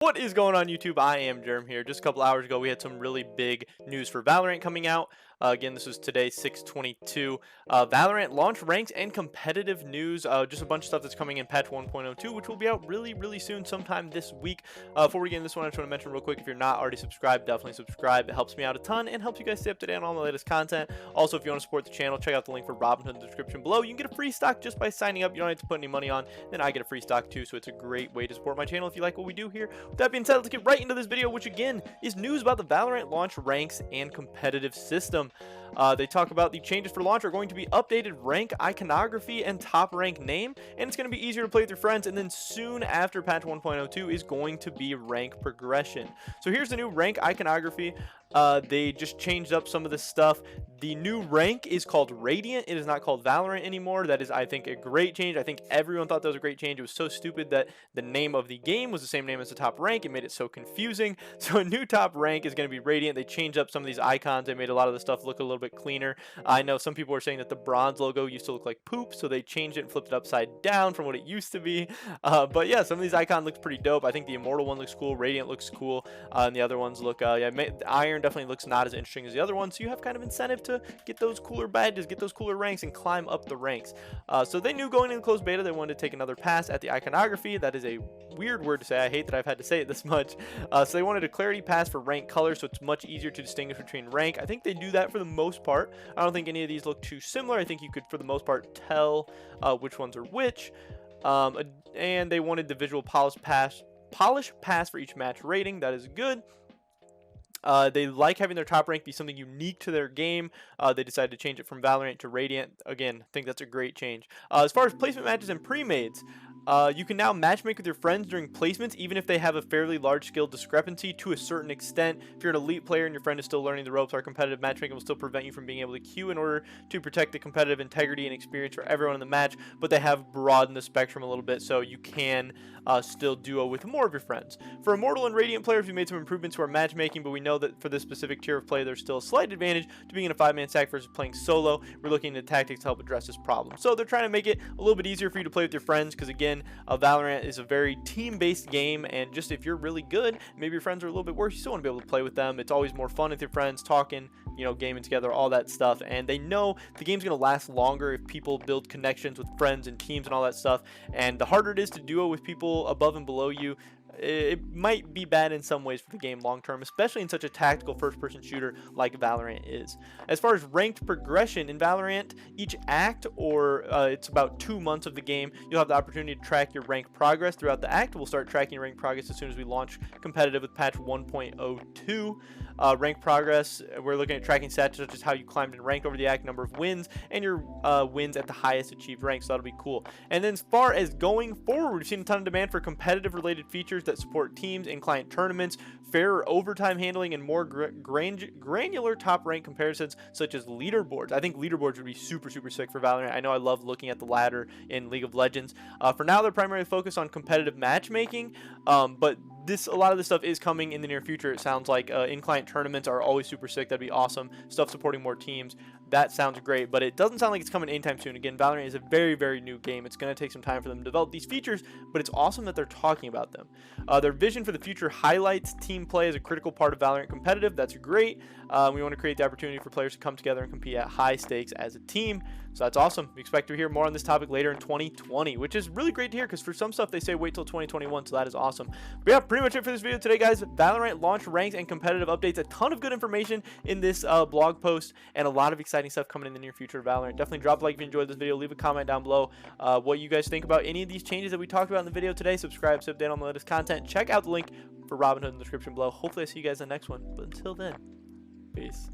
What is going on YouTube? I am Germ here. Just a couple hours ago, we had some really big news for Valorant coming out. Again, this was today, 6/22. Valorant launch ranks and competitive news. Just a bunch of stuff that's coming in patch 1.02, which will be out really soon, sometime this week. Before we get into this one, I just want to mention real quick, if you're not already subscribed, definitely subscribe. It helps me out a ton and helps you guys stay up to date on all the latest content. Also, if you want to support the channel, check out the link for Robinhood in the description below. You can get a free stock just by signing up. You don't have to put any money on. Then I get a free stock too, so it's a great way to support my channel if you like what we do here. With that being said, let's get right into this video, which again is news about the Valorant launch ranks and competitive system. They talk about the changes for launch are going to be updated rank iconography and top rank name, and it's going to be easier to play with your friends. And then soon after patch 1.02 is going to be rank progression. So here's the new rank iconography. They just changed up some of this stuff. The new rank is called Radiant. It is not called Valorant anymore. That is, I think, a great change. I think everyone thought that was a great change. It was so stupid that the name of the game was the same name as the top rank. It made it so confusing. So a new top rank is going to be Radiant. They changed up some of these icons. They made a lot of the stuff look a little bit cleaner. I know some people were saying that the bronze logo used to look like poop, so they changed it and flipped it upside down from what it used to be. But yeah, some of these icons look pretty dope. I think the Immortal one looks cool. Radiant looks cool. And the other ones look, Iron definitely looks not as interesting as the other one, so you have kind of incentive to get those cooler badges, get those cooler ranks, and climb up the ranks. So they knew going into closed beta they wanted to take another pass at the iconography. That is a weird word to say. I hate that I've had to say it this much. So they wanted a clarity pass for rank color, so it's much easier to distinguish between rank. I think they do that for the most part. I don't think any of these look too similar. I think you could, for the most part, tell which ones are which. And they wanted the visual polish pass for each match rating. That is good. They like having their top rank be something unique to their game. They decided to change it from Valorant to Radiant. Again, I think that's a great change. As far as placement matches and pre-mades, you can now matchmake with your friends during placements, even if they have a fairly large skill discrepancy to a certain extent. If you're an elite player and your friend is still learning the ropes, our competitive matchmaking will still prevent you from being able to queue in order to protect the competitive integrity and experience for everyone in the match, but they have broadened the spectrum a little bit, so you can still duo with more of your friends. For Immortal and Radiant players, we made some improvements to our matchmaking, but we know that for this specific tier of play, there's still a slight advantage to being in a 5-man stack versus playing solo. We're looking into tactics to help address this problem. So they're trying to make it a little bit easier for you to play with your friends, because again, Valorant is a very team-based game, and just if you're really good, maybe your friends are a little bit worse, you still want to be able to play with them. It's always more fun with your friends, talking, you know, gaming together, all that stuff. And they know the game's going to last longer if people build connections with friends and teams and all that stuff. And the harder it is to duo with people above and below you, it might be bad in some ways for the game long term, especially in such a tactical first-person shooter like Valorant is. As far as ranked progression in Valorant, each act, or it's about 2 months of the game, you'll have the opportunity to track your rank progress throughout the act. We'll start tracking your rank progress as soon as we launch competitive with patch 1.02. Rank progress, we're looking at tracking stats such as how you climbed in rank over the act, number of wins, and your wins at the highest achieved rank, so that'll be cool. And then as far as going forward, we've seen a ton of demand for competitive related features that support teams and client tournaments, fairer overtime handling, and more granular top rank comparisons such as leaderboards. I think leaderboards would be super sick for Valorant. I know I love looking at the ladder in League of Legends. For now, they're primarily focused on competitive matchmaking, but a lot of this stuff is coming in the near future. It sounds like in-client tournaments are always super sick. That'd be awesome. Stuff supporting more teams. That sounds great, but it doesn't sound like it's coming anytime soon. Again, Valorant is a very new game. It's going to take some time for them to develop these features, but it's awesome that they're talking about them. Their vision for the future highlights team play as a critical part of Valorant competitive. That's great. We want to create the opportunity for players to come together and compete at high stakes as a team. So that's awesome. We expect to hear more on this topic later in 2020, which is really great to hear, because for some stuff they say wait till 2021, so that is awesome. But yeah, pretty much it for this video today, guys. Valorant launch ranks and competitive updates. A ton of good information in this blog post, and a lot of exciting stuff coming in the near future of Valorant. Definitely drop a like if you enjoyed this video. Leave a comment down below what you guys think about any of these changes that we talked about in the video today. Subscribe so update on the latest content. Check out the link for Robinhood in the description below. Hopefully I see you guys in the next one, but until then, peace.